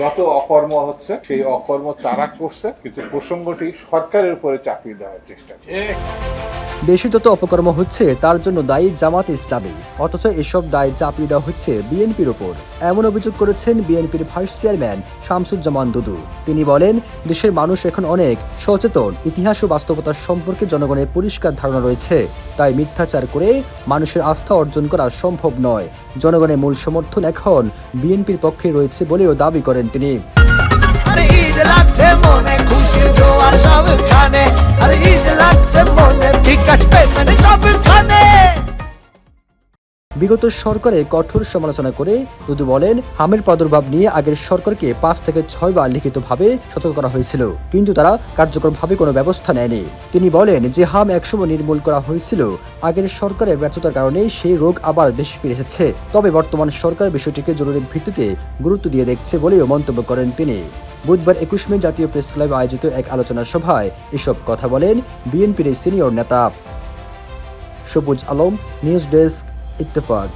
যত অকর্ম হচ্ছে সেই অকর্ম তারা করছে, কিন্তু প্রসঙ্গটি সরকারের উপরে চাপিয়ে দেওয়ার চেষ্টা করছে। দেশে যত অপকর্ম হচ্ছে তার জন্য দায়ী জামাত ইসলামী, অথচ এসব দায় চাপিয়ে দেওয়া হচ্ছে বিএনপির ওপর। এমন অভিযোগ করেছেন বিএনপির ভাইস চেয়ারম্যান শামসুজ্জামান দুদু। তিনি বলেন, দেশের মানুষ এখন অনেক সচেতন, ইতিহাস ও বাস্তবতার সম্পর্কে জনগণের পরিষ্কার ধারণা রয়েছে, তাই মিথ্যাচার করে মানুষের আস্থা অর্জন করা সম্ভব নয়। জনগণের মূল সমর্থন এখন বিএনপির পক্ষে রয়েছে বলেও দাবি করেন তিনি। বিগত সরকারের কঠোর সমালোচনা করে দুদু বলেন, হামের প্রাদুর্ভাব নিয়ে আগের সরকারকে 5 থেকে 6 বার লিখিতভাবে সতর্ক করা হয়েছিল, কিন্তু তারা কার্যকরভাবে কোনো ব্যবস্থা নেয়নি। তিনি বলেন যে হাম একসময় নির্মূল করা হয়েছিল, আগের সরকারের ব্যর্থতার কারণে সেই রোগ আবার দেশে ফিরে এসেছে। তবে বর্তমান সরকার বিষয়টিকে জরুরি ভিত্তিতে গুরুত্ব দিয়ে দেখছে বলেও মন্তব্য করেন তিনি। বুধবার 21 মে জাতীয় প্রেস ক্লাবে আয়োজিত এক আলোচনা সভায় এসব কথা বলেন বিএনপির সিনিয়র নেতা। সবুজ আলম, নিউজ ডেস্ক, ইত্তেফাক।